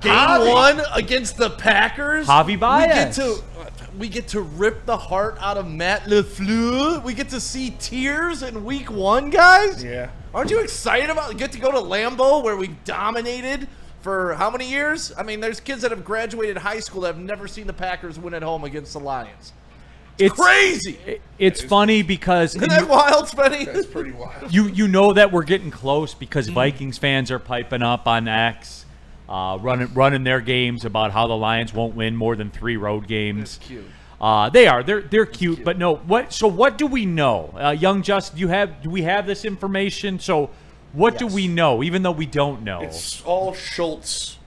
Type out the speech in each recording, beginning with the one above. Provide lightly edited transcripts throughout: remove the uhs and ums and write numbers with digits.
Game 1 against the Packers. Javi Baez. We get to rip the heart out of Matt LaFleur. We get to see tears in week 1, guys. Yeah. Aren't you excited about get to go to Lambeau where we've dominated for how many years? I mean, there's kids that have graduated high school that have never seen the Packers win at home against the Lions. It's crazy. It's funny because isn't that wild, Spenny? That's pretty wild. You know that we're getting close because Vikings fans are piping up on X, running their games about how the Lions won't win more than 3 road games. That's cute. They are. They're cute, but no. What do we know? Young Justin, do we have this information? So what do we know, even though we don't know? It's all Schultz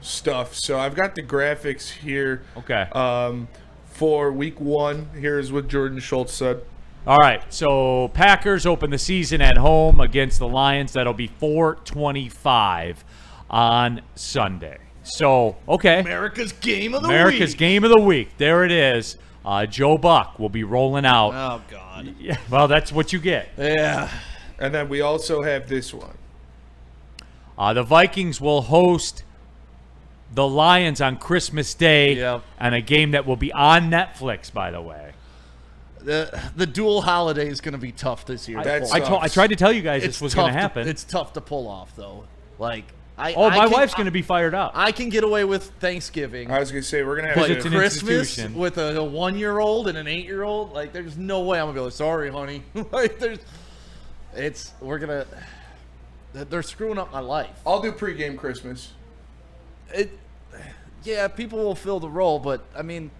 stuff. So I've got the graphics here. Okay. For week 1, here's what Jordan Schultz said. All right. So Packers open the season at home against the Lions. That'll be 4:25 on Sunday. So, okay. America's game of the America's week. game of the week. There it is. Joe Buck will be rolling out. Oh, God. Yeah, well, that's what you get. Yeah. And then we also have this one. The Vikings will host the Lions on Christmas Day, Yep. and a game that will be on Netflix, by the way. The dual holiday is going to be tough this year. I tried to tell you guys this was going to happen. It's tough to pull off, though. Like, my wife's going to be fired up. I can get away with Thanksgiving. I was going to say, we're going to have it's an Christmas institution. with a 1-year-old and an 8-year-old. Like, there's no way I'm going to be like, sorry, honey. Like, they're screwing up my life. I'll do pregame Christmas. Yeah, people will fill the role, but I mean,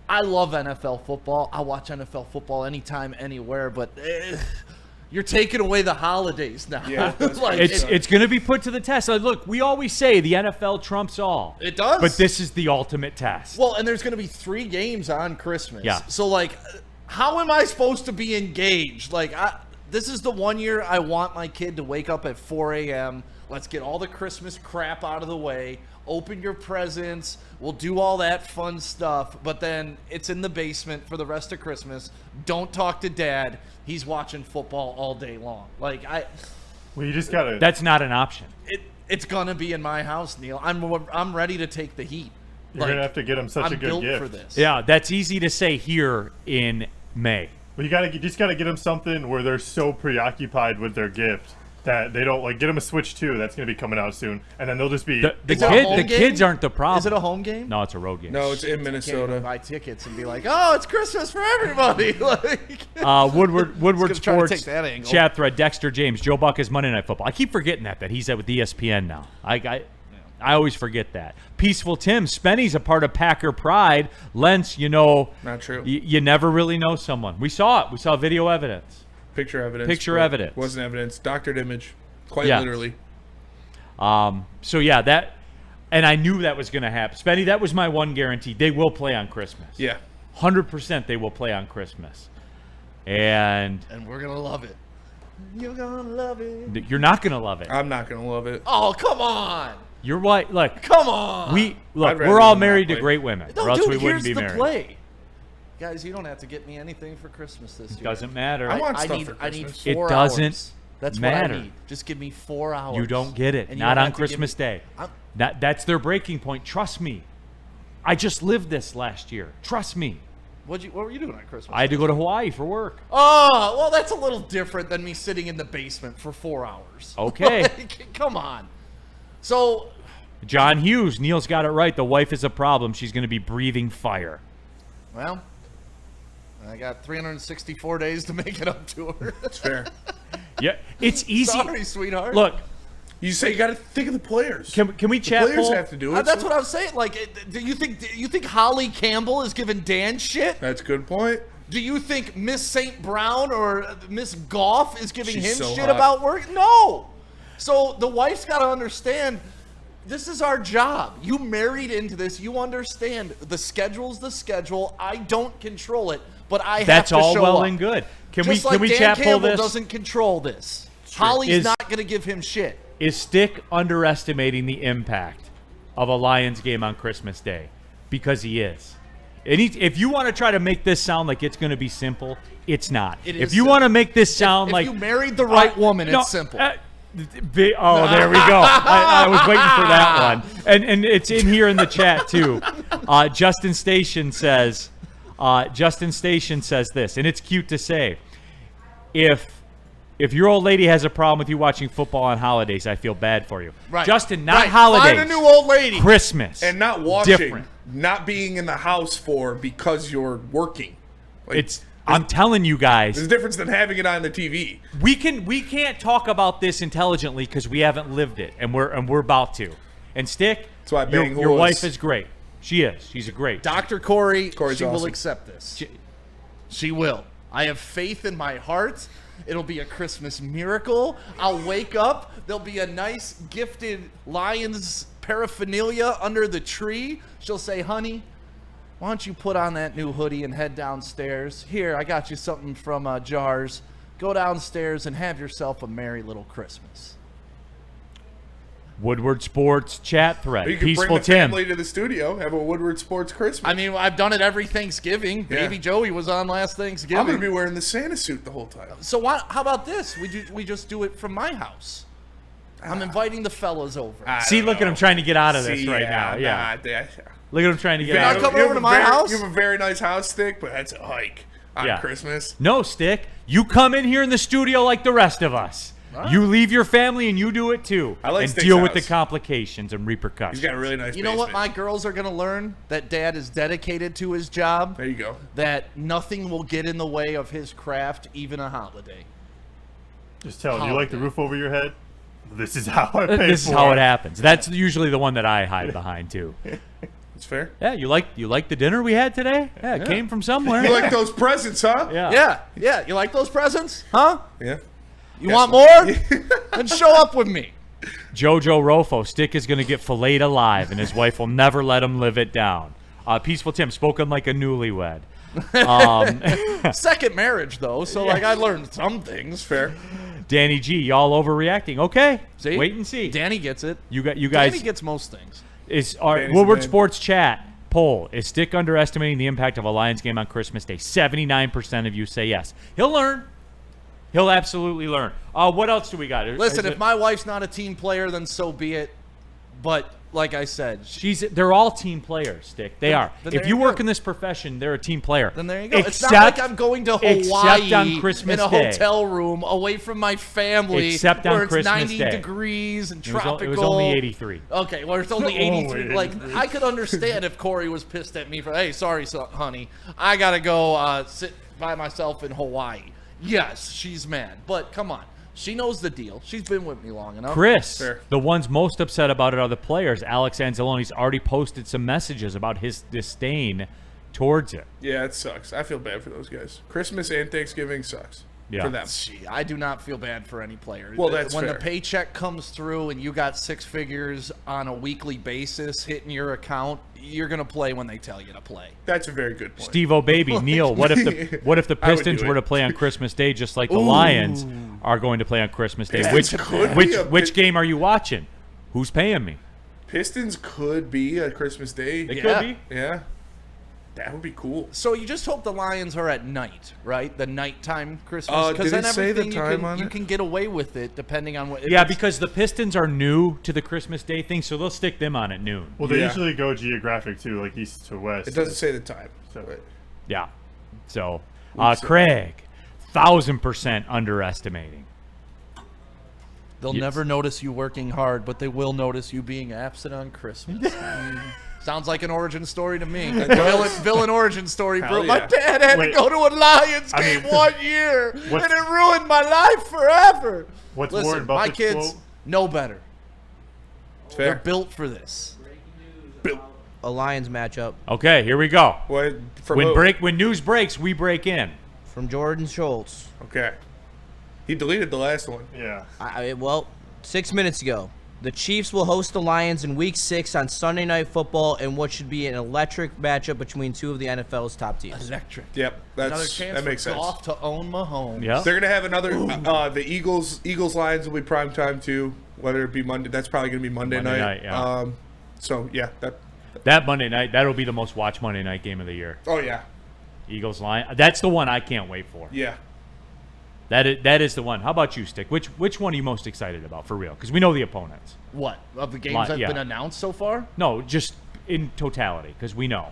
I love NFL football. I watch NFL football anytime, anywhere, but you're taking away the holidays now. Yeah, like, it's going to be put to the test. Look, we always say the NFL trumps all. It does. But this is the ultimate test. Well, and there's going to be 3 games on Christmas. Yeah. So, like, how am I supposed to be engaged? Like, this is the 1 year I want my kid to wake up at 4 a.m., let's get all the Christmas crap out of the way. Open your presents. We'll do all that fun stuff. But then it's in the basement for the rest of Christmas. Don't talk to Dad. He's watching football all day long. Like, Well, you just gotta. That's not an option. It's gonna be in my house, Neil. I'm ready to take the heat. You're gonna have to get him such a good I'm built gift for this. Yeah, that's easy to say here in May. Well, you just gotta get them something where they're so preoccupied with their gift that they don't get them a Switch 2 that's gonna be coming out soon, and then they'll just be The kids aren't the problem. Is it a home game? No, it's a road game. No, it's in Can't Minnesota. buy tickets and be like, oh, it's Christmas for everybody. Like, Woodward It's gonna try to take Sports that angle. chat thread. Dexter James, Joe Buck is Monday Night Football. I keep forgetting that he's with ESPN now. I always forget that. Peaceful Tim, Spenny's a part of Packer Pride. Lentz, Not true. You never really know someone. We saw it. We saw video evidence. Picture evidence. Picture but evidence. Wasn't evidence. Doctored image. Quite Yeah. literally. So yeah, and I knew that was going to happen. Spenny, that was my one guarantee. They will play on Christmas. Yeah. 100% they will play on Christmas. And we're gonna love it. You're gonna love it. you're not going to love it. I'm not going to love it. Oh, come on. You're right. Look, Come on. I'd rather we're all them not married to play. great women, No, or else dude, we wouldn't here's be the married. play. Guys, you don't have to get me anything for Christmas this year. Doesn't matter. I want stuff need, for I need Christmas. 4 It doesn't hours. That's matter. what I need. Just give me 4 hours. You don't get it. And you Not don't on have to give Christmas me- Day. I'm- That's their breaking point. Trust me. I just lived this last year. Trust me. What were you doing on Christmas? I had to go to Hawaii for work. Oh, well, that's a little different than me sitting in the basement for 4 hours. Okay. Like, come on. So, John Hughes, Neil's got it right. The wife is a problem. She's going to be breathing fire. well, I got 364 days to make it up to her. It's fair. Yeah, it's easy. Sorry, sweetheart. Look, You say you got to think of the players. can we the chat? players Paul? have to do it. That's so- what I'm saying. Like, do you think Holly Campbell is giving Dan shit? That's a good point. Do you think Miss St. Brown or Miss Goff is giving She's him so shit hot. about work? No. So the wife's got to understand this is our job. You married into this. You understand the schedule's the schedule. I don't control it, but I have That's to all show well up. and good. Can Just we like Dan chat pull Campbell this? doesn't control this. Holly's Is- not going to give him shit. Is Stick underestimating the impact of a Lions game on Christmas Day? Because he is. If you want to try to make this sound like it's going to be simple, it's not. It If is you simple. want to make this sound If like you married the right woman, no, it's simple. Oh, there we go. I was waiting for that one, and it's in here in the chat too. Justin Station says this, and it's cute to say. If your old lady has a problem with you watching football on holidays, I feel bad for you. Right. Justin, not right. holidays. Find a new old lady. Christmas. And not watching, Different. not being in the house because you're working. Like, I'm telling you guys. there's a difference than having it on the TV. We can't talk about this intelligently because we haven't lived it, and we're about to. And Stick, That's why I bang your whores. wife is great. She is. She's a great. Dr. Corey, Corey's she will awesome. accept this. She will. I have faith in my heart. It'll be a Christmas miracle. I'll wake up. There'll be a nice gifted Lions paraphernalia under the tree. She'll say, honey, why don't you put on that new hoodie and head downstairs? Here, I got you something from Jars. Go downstairs and have yourself a merry little Christmas. Woodward Sports chat thread. Or you can Peaceful bring the Tim. family to the studio, have a Woodward Sports Christmas. I mean, I've done it every Thanksgiving. Yeah. Baby Joey was on last Thanksgiving. I'm going to be wearing the Santa suit the whole time. So how about this? We just do it from my house. I'm inviting the fellas over. See, look at him trying to get out of this See, right now. Yeah. Nah, Look at him trying to get You're out not of coming it. over to my house? You have a very nice house, Stick, but that's a hike on Yeah. Christmas. No, Stick. You come in here in the studio like the rest of us. You leave your family and you do it too. I like and Stick's deal with the house. complications and repercussions. He's got a really nice You know what my basement. girls are going to learn? That dad is dedicated to his job. There you go. That nothing will get in the way of his craft, even a holiday. Just tell him, you like the roof over your head? This is how I pay This for is how it happens. That's usually the one that I hide behind too. It's fair. Yeah, you like the dinner we had today? Yeah, it came from somewhere. You like those presents, huh? Yeah. Yeah. You like those presents? Huh? Yeah. You want more? Then show up with me. Jojo Rofo, Stick is going to get filleted alive, and his wife will never let him live it down. Peaceful Tim, spoken like a newlywed. Second marriage, though, so like I learned some things. Fair. Danny G, y'all overreacting. Okay, See? wait and see. Danny gets it. You guys. Danny gets most things. Is our Danny's Woodward the man. Sports chat poll, is Stick underestimating the impact of a Lions game on Christmas Day? 79% of you say yes. He'll learn. He'll absolutely learn. What else do we got? Listen, if my wife's not a team player, then so be it. But like I said, they're all team players, Stick. They are. then If there you you work go. in this profession, they're a team player. then there you go. It's Except, not like I'm going to Hawaii except on Christmas in a Day. hotel room away from my family Except on where it's Christmas 90 Day. degrees and It was, tropical. it was only 83. Okay, well, it's only 83. Only Like, 83. I could understand if Corey was pissed at me for, hey, sorry, honey. I got to go sit by myself in Hawaii. Yes, she's mad. But come on. She knows the deal. She's been with me long enough. Chris, Fair. the ones most upset about it are the players. Alex Anzalone's already posted some messages about his disdain towards it. Yeah, it sucks. I feel bad for those guys. Christmas and Thanksgiving sucks Yeah. for them. Gee, I do not feel bad for any player. Well, that's when fair. the paycheck comes through and you got six figures on a weekly basis hitting your account, you're gonna play when they tell you to play. That's a very good point. Steve O'Baby, Neil, what if the I would Pistons do were it. to play on Christmas Day just like the Lions are going to play on Christmas Day? Pistons could be a Which bit- game are you watching? Who's paying me? Pistons could be a Christmas Day. They Yeah. could be. Yeah. That would be cool. So you just hope the Lions are at night, right? The nighttime Christmas, Did because then it say the everything time on you it? can get away with it depending on what. if Yeah, it's- because the Pistons are new to the Christmas Day thing, so they'll stick them on at noon. Well, they Yeah. usually go geographic too, like east to west. It doesn't say the time. So- but Yeah. So, Oops. Craig, 1,000% underestimating. they'll Yes. never notice you working hard, but they will notice you being absent on Christmas. Sounds like an origin story to me. Villain origin story, bro. Hell My yeah. dad had Wait. to go to a Lions I game mean, 1 year, and what's- it ruined my life forever. What's Listen, Warren my Buffett's kids quote? know better. They're fair. built for this. A Lions matchup Okay, here we go. What, from who? When news breaks, we break in. from Jordan Schultz. Okay. He deleted the last one. Yeah. Well, 6 minutes ago. The Chiefs will host the Lions in Week 6 on Sunday Night Football in what should be an electric matchup between two of the NFL's top teams. Electric. Yep. Another chance That makes for sense. Goff to own Mahomes. Yeah. They're gonna have another. The Eagles Lions will be prime time too. Whether it be Monday, that's probably gonna be Monday Monday night. night, yeah. So yeah, that. That Monday night, that'll be the most watched Monday night game of the year. Oh yeah, Eagles Lions. That's the one I can't wait for. yeah. That is the one. How about you, Stick? Which one are you most excited about for real? Because we know the opponents. What of the games that have been announced so far? No, just in totality, because we know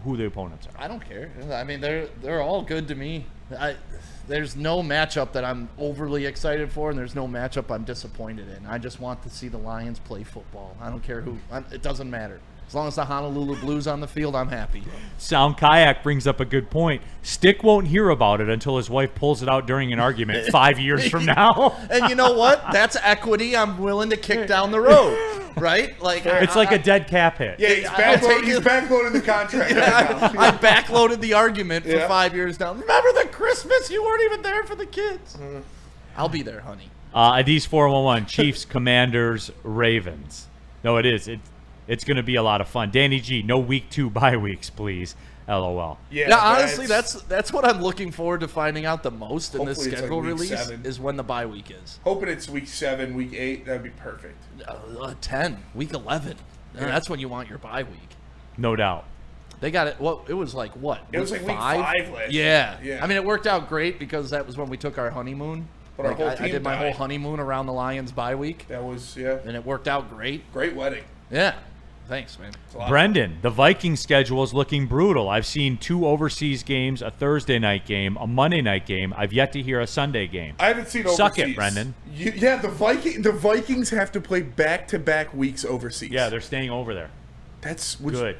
who the opponents are. I don't care. I mean, they're all good to me. There's no matchup that I'm overly excited for, and there's no matchup I'm disappointed in. I just want to see the Lions play football. I don't care who. It doesn't matter. As long as the Honolulu Blues on the field, I'm happy. Sound Kayak brings up a good point. Stick won't hear about it until his wife pulls it out during an argument 5 years from now. And you know what? That's equity I'm willing to kick down the road, right? Like It's like a dead cap hit. Yeah, he's backloading the contract right now. I backloaded the argument for 5 years down. Remember the Christmas? You weren't even there for the kids. I'll be there, honey. Adese 411, Chiefs, Commanders, Ravens. No, it is. It's going to be a lot of fun. Danny G, no week 2 bye weeks, please. LOL. Yeah, honestly, that's what I'm looking forward to finding out the most in this schedule release 7. is when the bye week is. Hoping it's week 7, week 8. That'd be perfect. 10, week 11. That's when you want your bye week. No doubt. They got it. It was like what? It was like week 5 last year. Yeah. I mean, it worked out great because that was when we took our honeymoon. But our whole I team did my died. whole honeymoon around the Lions bye week, That was, and it worked out great. great wedding. Yeah. Thanks, man. Brendan, the Vikings schedule is looking brutal. I've seen 2 overseas games, a Thursday night game, a Monday night game. I've yet to hear a Sunday game. I haven't seen overseas. Suck it, Brendan. Yeah, the Vikings have to play back-to-back weeks overseas. Yeah, they're staying over there. That's Good.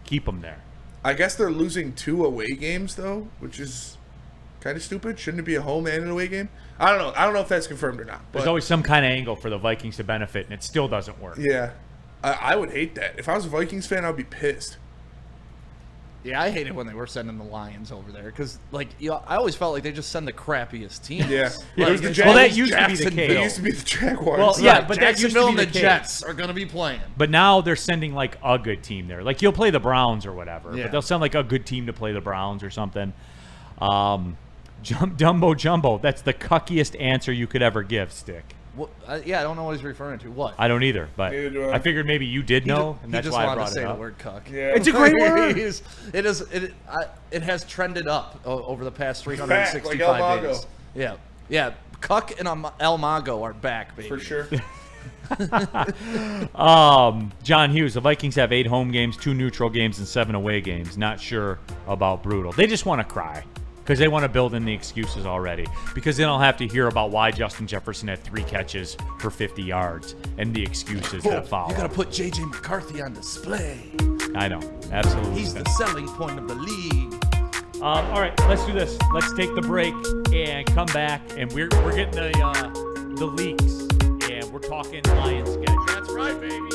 Keep them there. I guess they're losing 2 away games though, which is kind of stupid. Shouldn't it be a home and an away game? I don't know. I don't know if that's confirmed or not. There's But always some kind of angle for the Vikings to benefit, and it still doesn't work. yeah, I would hate that. If I was a Vikings fan, I'd be pissed. Yeah, I hated when they were sending the Lions over there because, I always felt like they just send the crappiest teams. Yeah. Like, It was the it's Jags. Well, that always used to be the Jacksonville. case. It used to be the Jaguars. Well, yeah, but that used to Jacksonville be and the the case. Jets are going to be playing. But now they're sending like a good team there. Like you'll play the Browns or whatever, Yeah. but they'll send like a good team to play the Browns or something. Dumbo Jumbo. That's the cuckiest answer you could ever give, Stick. I don't know what he's referring to. What? I don't either, but Neither do I. I figured maybe you did know, and He that's just why I wanted brought to say it the up. word cuck. Yeah. It's a great word. It has trended up over the past Back, 365 like El Mago. days. Yeah. Cuck and El Mago are back, baby. For sure. John Hughes, the Vikings have 8 home games, 2 neutral games, and 7 away games. Not sure about brutal. They just want to cry because they want to build in the excuses already because then I'll have to hear about why Justin Jefferson had 3 catches for 50 yards and the excuses that follow. You got to put J.J. McCarthy on display. I know. Absolutely. He's the selling point of the league. All right, let's do this. Let's take the break and come back, and we're getting the leaks, and we're talking Lions schedule. That's right, baby.